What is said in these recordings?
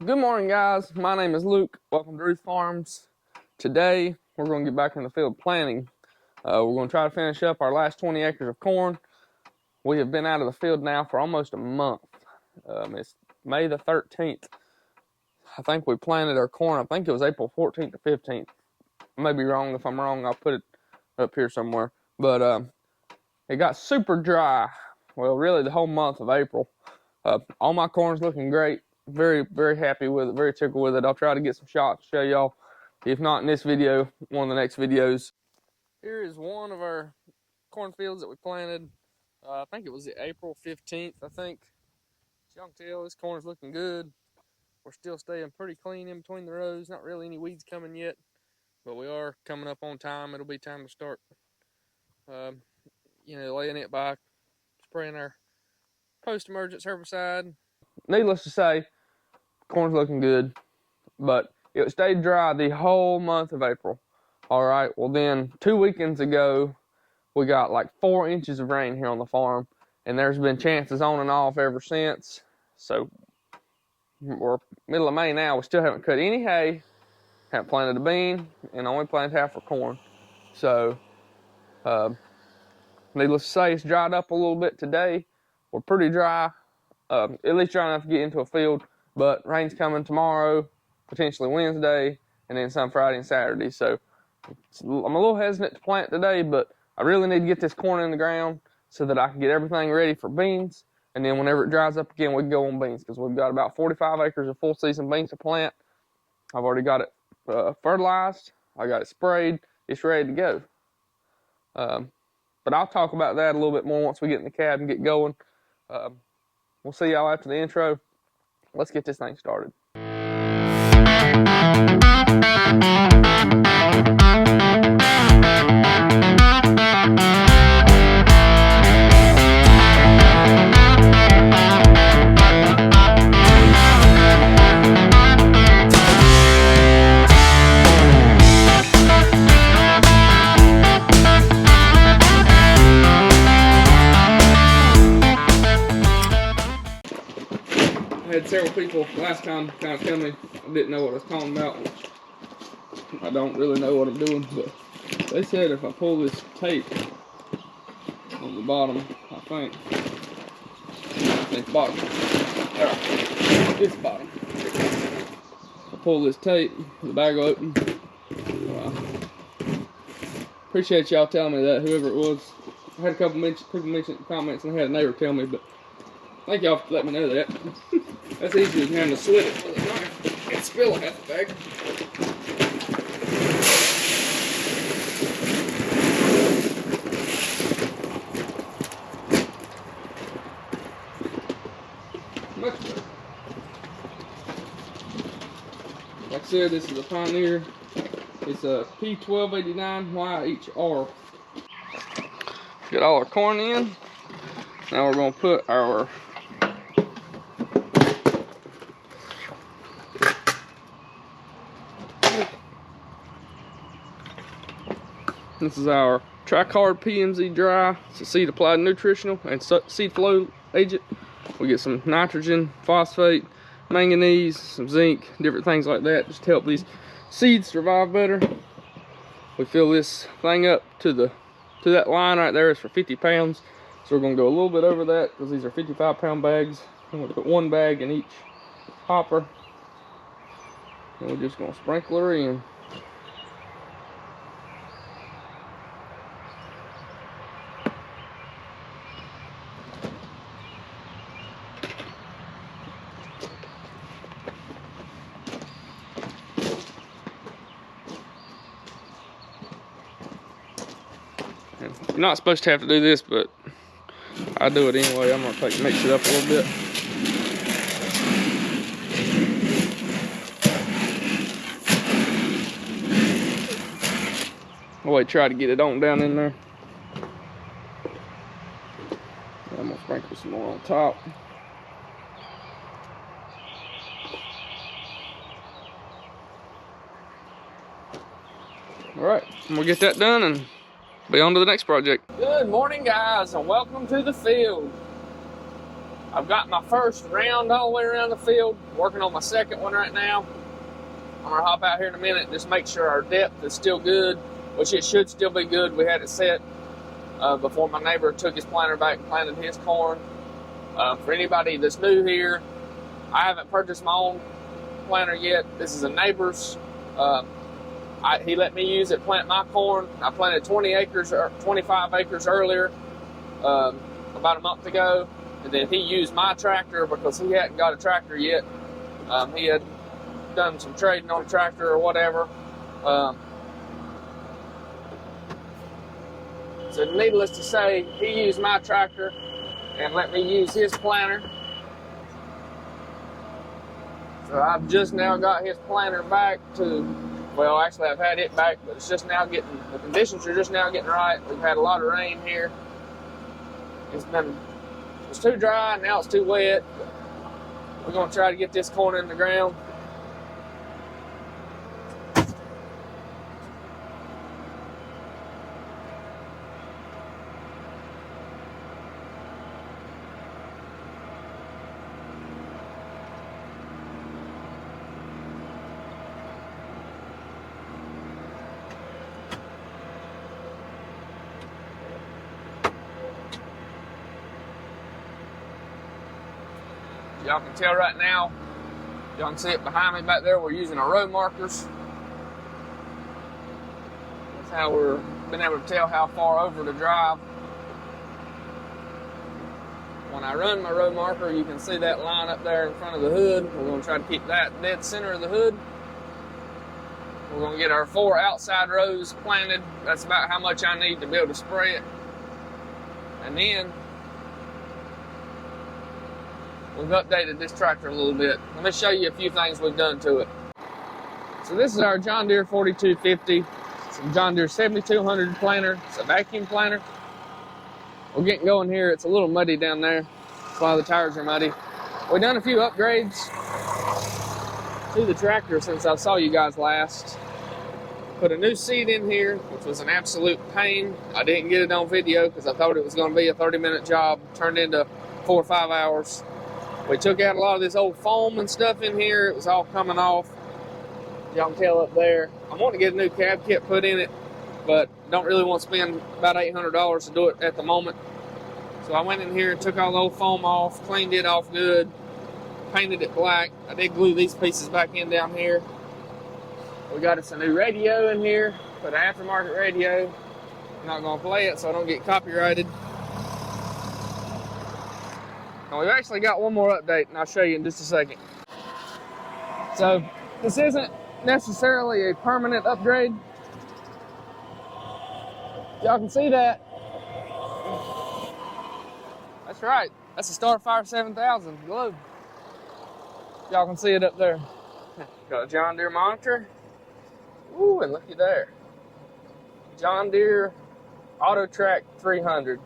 Good morning, guys. My name is Luke. Welcome to Ruth Farms. Today, we're going to get back in the field planting. We're going to try to finish up our last 20 acres of corn. We have been out of the field now for almost a month. It's May the 13th. I think we planted our corn, I think it was April 14th or 15th. I may be wrong. If I'm wrong, I'll put it up here somewhere. But it got super dry. Well, really the whole month of April. All my corn's looking great. Very, very happy with it, very tickled with it. I'll try to get some shots to show y'all. If not in this video, one of the next videos. Here is one of our cornfields that we planted. I think it was April 15th, I think. As y'all can tell, this corn is looking good. We're still staying pretty clean in between the rows. Not really any weeds coming yet, but we are coming up on time. It'll be time to start, laying it by, spraying our post-emergence herbicide. Needless to say, corn's looking good, but it stayed dry the whole month of April. All right, well then 2 weekends ago, we got like 4 inches of rain here on the farm, and there's been chances on and off ever since. So we're middle of May now. We still haven't cut any hay, haven't planted a bean, and only planted half our corn. So needless to say, it's dried up a little bit today. We're pretty dry, at least dry enough to get into a field, but rain's coming tomorrow, potentially Wednesday, and then some Friday and Saturday. So I'm a little hesitant to plant today, but I really need to get this corn in the ground so that I can get everything ready for beans. And then whenever it dries up again, we can go on beans, because we've got about 45 acres of full season beans to plant. I've already got it fertilized. I got it sprayed. It's ready to go. But I'll talk about that a little bit more once we get in the cab and get going. We'll see y'all after the intro. Let's get this thing started. I had several people last time kind of tell me I didn't know what I was talking about, which I don't really know what I'm doing, but they said if I pull this tape on the bottom, I think bottom, this bottom, I pull this tape, the bag will open. Appreciate y'all telling me that, whoever it was. I had a couple people mention comments, and I had a neighbor tell me, but thank y'all for letting me know that. That's easier than having to slit it with a knife and spill it half the bag. Much better. Like I said, this is a Pioneer. It's a P1289YHR. Got all our corn in. Now we're going to put our this is our Tricard PMZ Dry. It's a seed applied nutritional and seed flow agent. We get some nitrogen, phosphate, manganese, some zinc, different things like that, just to help these seeds survive better. We fill this thing up to that line right there is for 50 pounds. So we're going to go a little bit over that because these are 55-pound bags. I'm going to put one bag in each hopper. And we're just going to sprinkle her in. And you're not supposed to have to do this, but I do it anyway. I'm going to mix it up a little bit. I'll try to get it on down in there. I'm going to sprinkle some more on top. Alright, I'm going to get that done and be on to the next project. Good morning, guys, and welcome to the field. I've got my first round all the way around the field, working on my second one right now. I'm gonna hop out here in a minute and just make sure our depth is still good, which it should still be good. We had it set before my neighbor took his planter back and planted his corn. For anybody that's new here, I haven't purchased my own planter yet. This is a neighbor's. He let me use it, plant my corn. I planted 20 acres or 25 acres earlier, about a month ago. And then he used my tractor because he hadn't got a tractor yet. He had done some trading on a tractor or whatever. So needless to say, he used my tractor and let me use his planter. So I've just now got his planter back to, well, actually I've had it back, but it's just now getting, the conditions are just now getting right. We've had a lot of rain here. It's too dry, now it's too wet. We're gonna try to get this corn in the ground. Y'all can tell right now, y'all can see it behind me back there, we're using our row markers. That's how we're been able to tell how far over to drive. When I run my row marker, you can see that line up there in front of the hood. We're going to try to keep that dead center of the hood. We're going to get our 4 outside rows planted. That's about how much I need to be able to spray it. And then we've updated this tractor a little bit. Let me show you a few things we've done to it. So this is our John Deere 4250. It's a John Deere 7200 planter. It's a vacuum planter. We're getting going here. It's a little muddy down there. That's why the tires are muddy. We've done a few upgrades to the tractor since I saw you guys last. Put a new seat in here, which was an absolute pain. I didn't get it on video because I thought it was going to be a 30-minute job. Turned into 4 or 5 hours. We took out a lot of this old foam and stuff in here. It was all coming off. Y'all can tell up there. I want to get a new cab kit put in it, but don't really want to spend about $800 to do it at the moment. So I went in here and took all the old foam off, cleaned it off good, painted it black. I did glue these pieces back in down here. We got us a new radio in here, put an aftermarket radio. I'm not going to play it so I don't get copyrighted. And we've actually got one more update, and I'll show you in just a second. So this isn't necessarily a permanent upgrade. Y'all can see that. That's right. That's a Starfire 7000 globe. Y'all can see it up there. Got a John Deere monitor. Ooh, and looky there. John Deere AutoTrack 300.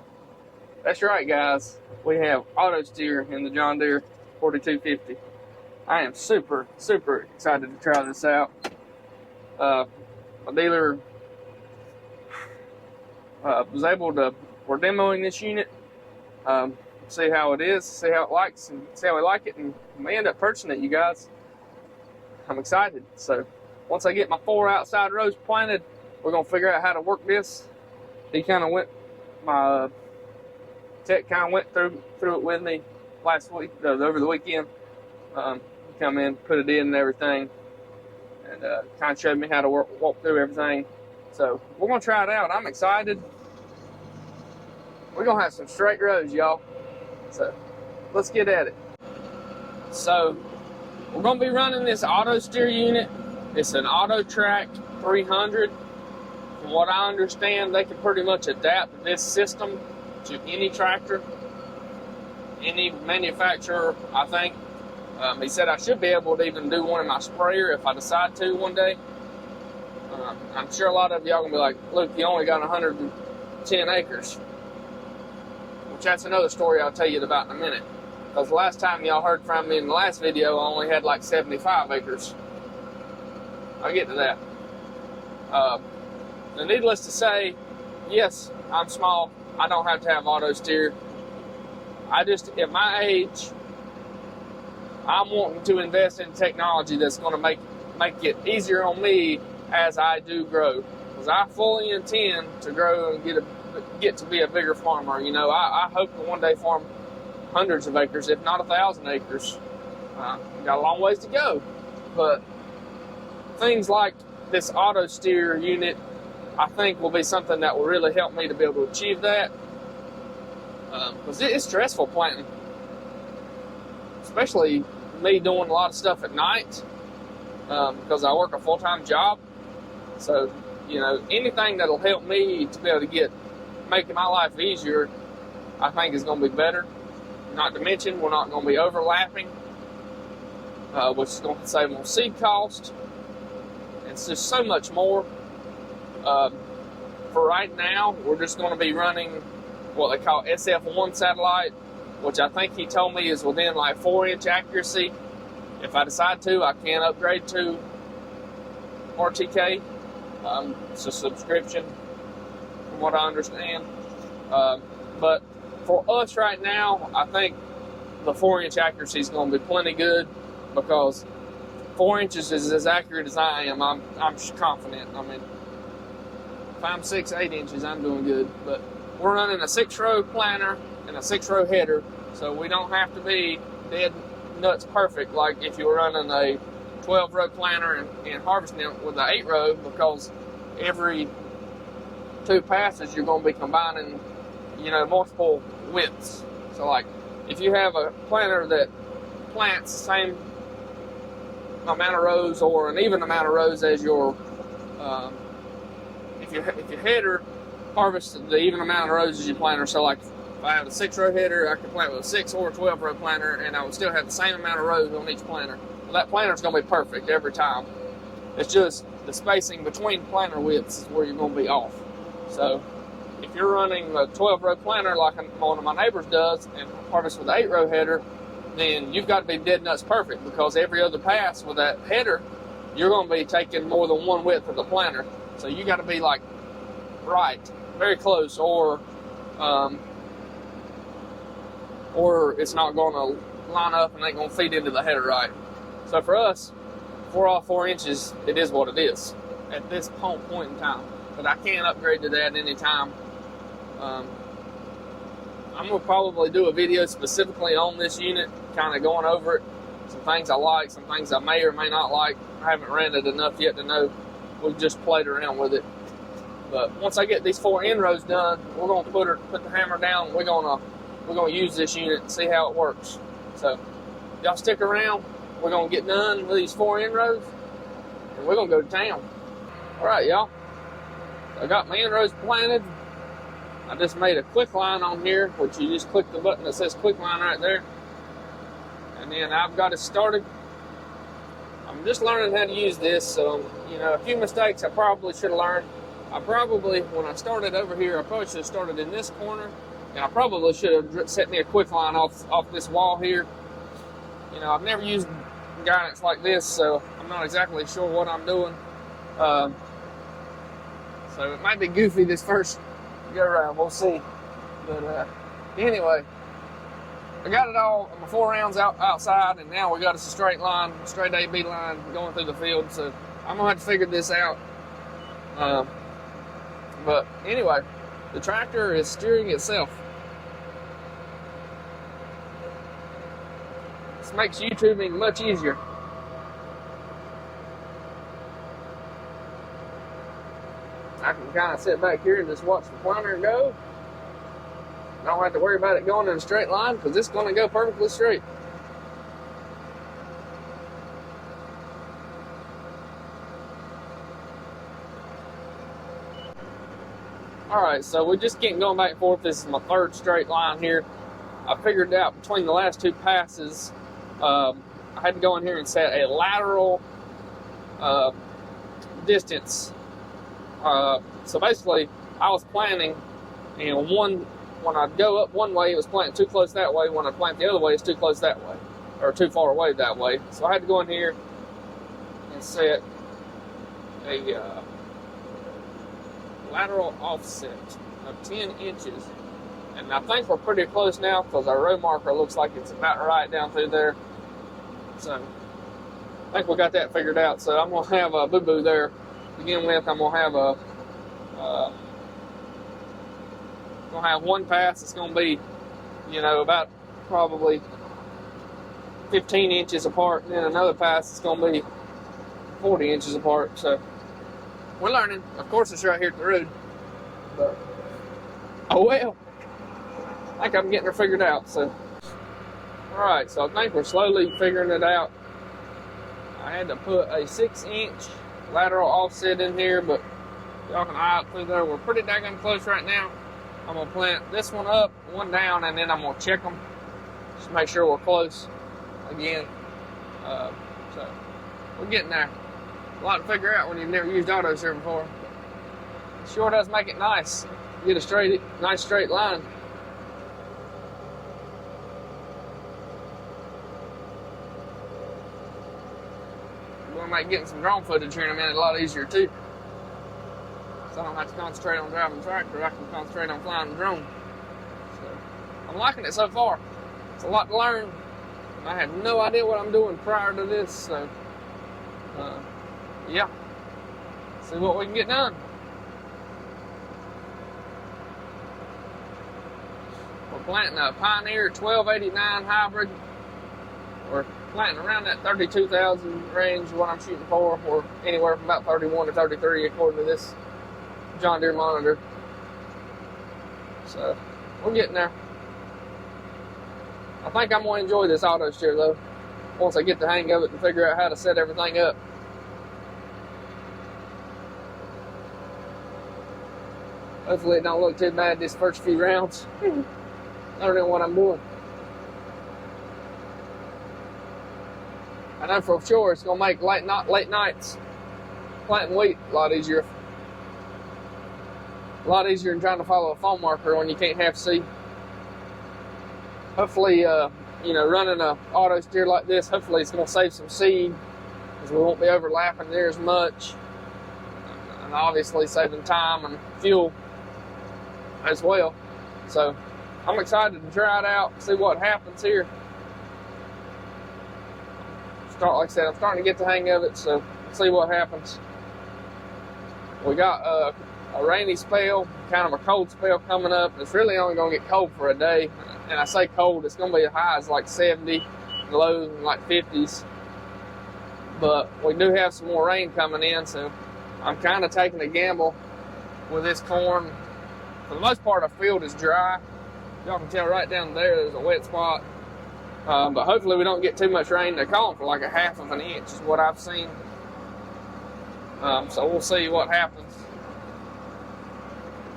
That's right, guys. We have auto steer in the John Deere 4250. I am super, super excited to try this out. My dealer was able to, we're demoing this unit, see how it is, see how it likes, and see how we like it, and we may end up purchasing it, you guys. I'm excited. So once I get my 4 outside rows planted, we're going to figure out how to work this. He kind of went, my tech kind of went through it with me last week, over the weekend. Come in, put it in and everything, and kind of showed me how to walk through everything. So we're going to try it out. I'm excited. We're going to have some straight rows, y'all. So let's get at it. So we're going to be running this auto steer unit. It's an AutoTrack 300. From what I understand, they can pretty much adapt this system to any tractor, any manufacturer, I think. He said I should be able to even do one in my sprayer if I decide to one day. I'm sure a lot of y'all going to be like, Luke, you only got 110 acres. Which that's another story I'll tell you about in a minute. Because the last time y'all heard from me in the last video, I only had like 75 acres. I'll get to that. And needless to say, yes, I'm small. I don't have to have auto steer. I just, at my age, I'm wanting to invest in technology that's going to make it easier on me as I do grow. Because I fully intend to grow and get to be a bigger farmer. You know, I hope to one day farm hundreds of acres, if not 1,000 acres. Got a long ways to go, but things like this auto steer unit, I think, will be something that will really help me to be able to achieve that. Because it's stressful planting, especially me doing a lot of stuff at night, because I work a full-time job. So, you know, anything that'll help me to be able to making my life easier, I think is going to be better. Not to mention, we're not going to be overlapping, which is going to save on seed cost. It's just so much more. For right now, we're just going to be running what they call SF1 satellite, which I think he told me is within like 4-inch accuracy. If I decide to, I can upgrade to RTK. It's a subscription, from what I understand. But for us right now, I think the 4-inch accuracy is going to be plenty good, because 4 inches is as accurate as I am. I'm confident. I mean, if I'm 6, 8 inches, I'm doing good. But we're running a 6-row planter and a 6-row header, so we don't have to be dead nuts perfect like if you were running a 12-row planter and harvesting it with an 8-row, because every 2 passes you're going to be combining, you know, multiple widths. So like if you have a planter that plants the same amount of rows or an even amount of rows as your if your header harvests the even amount of rows as your planter. So like if I have a 6-row header, I can plant with a 6 or a 12-row planter, and I would still have the same amount of rows on each planter. Well, that planter is going to be perfect every time. It's just the spacing between planter widths is where you're going to be off. So if you're running a 12-row planter like one of my neighbors does and harvest with an 8-row header, then you've got to be dead nuts perfect, because every other pass with that header, you're going to be taking more than one width of the planter. So you got to be like right, very close, or it's not going to line up and ain't going to feed into the header right. So for us, if we're off 4 inches, it is what it is at this point in time. But I can upgrade to that at any time. I'm going to probably do a video specifically on this unit, kind of going over it. Some things I like, some things I may or may not like. I haven't ran it enough yet to know. We've just played around with it. But once I get these 4 end rows done, we're going to put the hammer down. We're going to use this unit and see how it works. So y'all stick around. We're going to get done with these 4 end rows, and we're going to go to town. All right, y'all. I got my end rows planted. I just made a quick line on here, which you just click the button that says quick line right there. And then I've got it started. I'm just learning how to use this, so, you know, a few mistakes I probably should have learned. When I started over here, I probably should have started in this corner, and I probably should have set me a quick line off this wall here. You know, I've never used guidance like this, so I'm not exactly sure what I'm doing. So it might be goofy this first go around, we'll see. But anyway, I got it all, my 4 rounds outside, and now we got us a straight AB line going through the field. So I'm gonna have to figure this out. But anyway, the tractor is steering itself. This makes YouTubing much easier. I can kind of sit back here and just watch the planter go. I don't have to worry about it going in a straight line, because it's going to go perfectly straight. Alright, so we're just going back and forth. This is my 3rd straight line here. I figured out between the last 2 passes, I had to go in here and set a lateral distance. So basically, I was planting, and when I'd go up one way, it was planting too close that way. When I plant the other way, it's too close that way, or too far away that way. So I had to go in here and set a lateral offset of 10 inches And I think we're pretty close now because our row marker looks like it's about right down through there. So I think we got that figured out. So I'm going to have a boo-boo there to begin with. I'm going to have one pass. It's going to be, about probably 15 inches apart. And then another pass is going to be 40 inches apart. So we're learning. Of course, it's right here at the road. But, oh well. I think I'm getting her figured out. So, alright, so I think we're slowly figuring it out. I had to put a 6-inch lateral offset in here, but y'all can eye out through there. We're pretty daggone close right now. I'm going to plant this one up, one down, and then I'm going to check them. Just make sure we're close again. So, we're getting there. A lot to figure out when you've never used autos here before. It sure does make it nice. Get a nice straight line. We're going to make getting some drone footage here in a minute a lot easier too. So I don't have to concentrate on driving the tractor. I can concentrate on flying the drone. So I'm liking it so far. It's a lot to learn. I had no idea what I'm doing prior to this. So yeah. See what we can get done. We're planting a Pioneer 1289 hybrid. We're planting around that 32,000 range, what I'm shooting for, or anywhere from about 31 to 33 according to this John Deere monitor. So we're getting there. I think I'm going to enjoy this auto steer though, once I get the hang of it and figure out how to set everything up. Hopefully it don't look too bad this first few rounds. Learning what I'm doing. I know for sure it's going to make late nights planting wheat a lot easier. A lot easier than trying to follow a phone marker when you can't half see. Hopefully, running an auto steer like this, hopefully it's going to save some seed, because we won't be overlapping there as much. And obviously saving time and fuel as well. So I'm excited to try it out, see what happens here. Like I said, I'm starting to get the hang of it, so let's see what happens. We got a rainy spell, kind of a cold spell coming up. It's really only going to get cold for a day. And I say cold, it's going to be as high as like 70, lows in like 50s. But we do have some more rain coming in, so I'm kind of taking a gamble with this corn. For the most part, our field is dry. Y'all can tell right down there's a wet spot. But hopefully we don't get too much rain. They're calling for like a 1/2 inch is what I've seen. So we'll see what happens.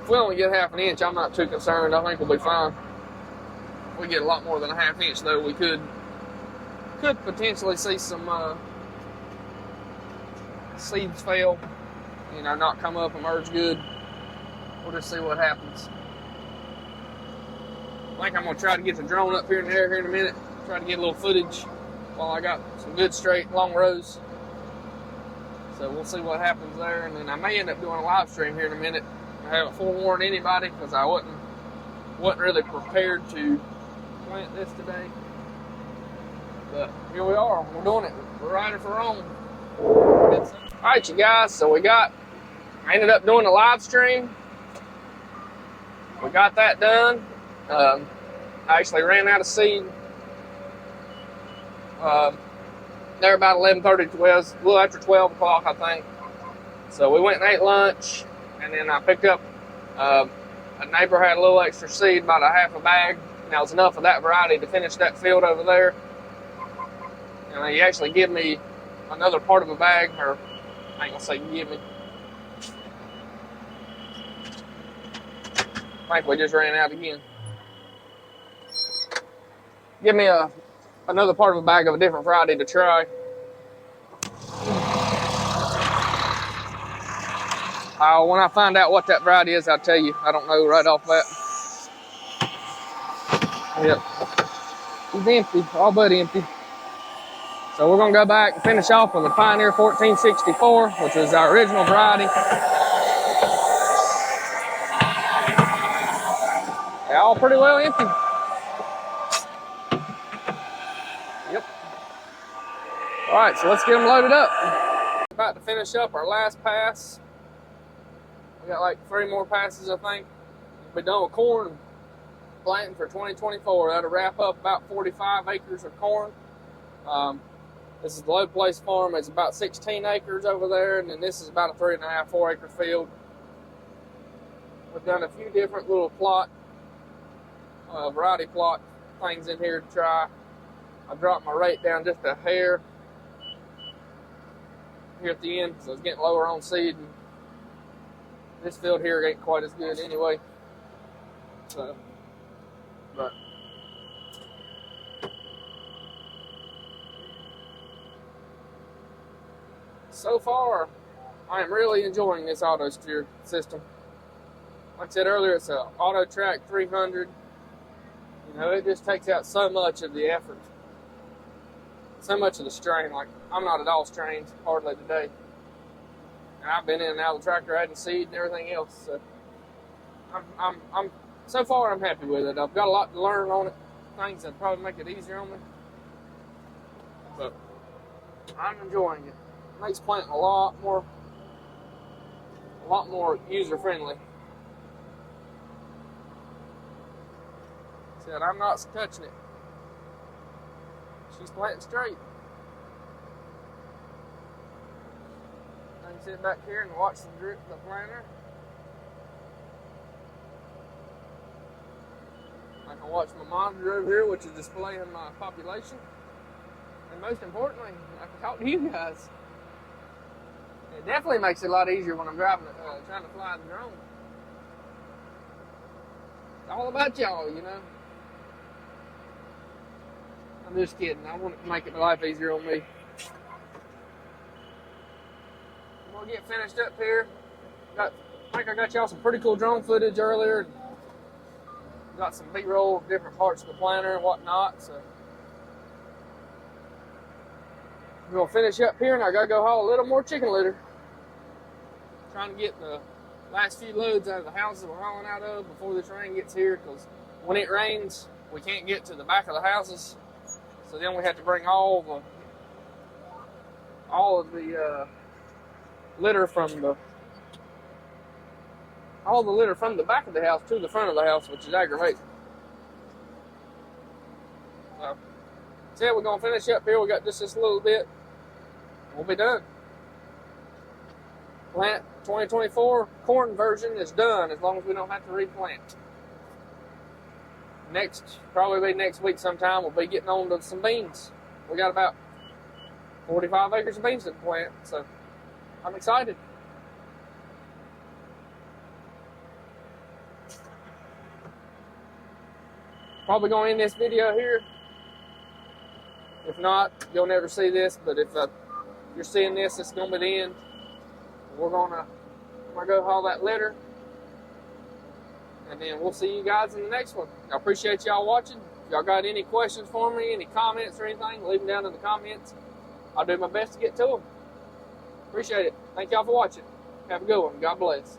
If we only get 1/2 inch, I'm not too concerned. I think we'll be fine. If we get a lot more than a 1/2 inch though, we could potentially see some seeds fail, not come up, emerge good. We'll just see what happens. I think I'm going to try to get the drone up here in the air here in a minute. Try to get a little footage while I got some good straight long rows. So we'll see what happens there. And then I may end up doing a live stream here in a minute. I haven't forewarned anybody because I wasn't really prepared to plant this today. But here we are. We're doing it. We're riding for wrong. Alright, you guys. So I ended up doing a live stream. We got that done. I actually ran out of seed. There about 11:30, 12, a little after 12 o'clock, I think. So we went and ate lunch, and then I picked up, a neighbor had a little extra seed, about a 1/2 bag, and that was enough of that variety to finish that field over there. And he actually gave me another part of a bag, or I ain't gonna say give me. I think we just ran out again. Give me another part of a bag of a different variety to try. When I find out what that variety is, I'll tell you. I don't know right off that. Yep. He's empty, all but empty. So we're going to go back and finish off with a Pioneer 1464, which is our original variety. Yeah, all pretty well empty. Yep. All right, so let's get them loaded up. About to finish up our last pass. We got like 3 more passes, I think. We'll be done with corn planting for 2024. That'll wrap up about 45 acres of corn. This is the low place farm. It's about 16 acres over there, and then this is about a 3.5, 4 acre field. We've done a few different little variety plot things in here to try. I dropped my rate down just a hair here at the end because I was getting lower on seed. And this field here ain't quite as good anyway. So, but so far, I am really enjoying this auto steer system. Like I said earlier, it's an Auto Track 300. You know, it just takes out so much of the effort, so much of the strain. Like, I'm not at all strained hardly today, and I've been in and out of the tractor adding seed and everything else. So I'm so far I'm happy with it. I've got a lot to learn on it, things that probably make it easier on me, but I'm enjoying it. It makes planting a lot more user friendly. Said I'm not touching it. She's planting straight. I can sit back here and watch the drip of the planter. I can watch my monitor over here, which is displaying my population. And most importantly, I can talk to you guys. It definitely makes it a lot easier when I'm driving, trying to fly the drone. It's all about y'all, you know. I'm just kidding. I want to make it life easier on me. I'm going to get finished up here. I think I got y'all some pretty cool drone footage earlier. Got some B-roll of different parts of the planter and whatnot. So we're going to finish up here, and I got to go haul a little more chicken litter. Trying to get the last few loads out of the houses we're hauling out of before this rain gets here, because when it rains, we can't get to the back of the houses. So then we have to bring all of the litter from the back of the house to the front of the house, which is aggravating. So yeah, we're gonna finish up here. We got just this little bit. We'll be done. Plant 2024 corn version is done, as long as we don't have to replant. Probably next week sometime, we'll be getting on to some beans. We got about 45 acres of beans to plant, so I'm excited. Probably going to end this video here. If not, you'll never see this, but if you're seeing this, it's going to be the end. I'm gonna go haul that litter, and then we'll see you guys in the next one. I appreciate y'all watching. If y'all got any questions for me, any comments or anything, leave them down in the comments. I'll do my best to get to them. Appreciate it. Thank y'all for watching. Have a good one. God bless.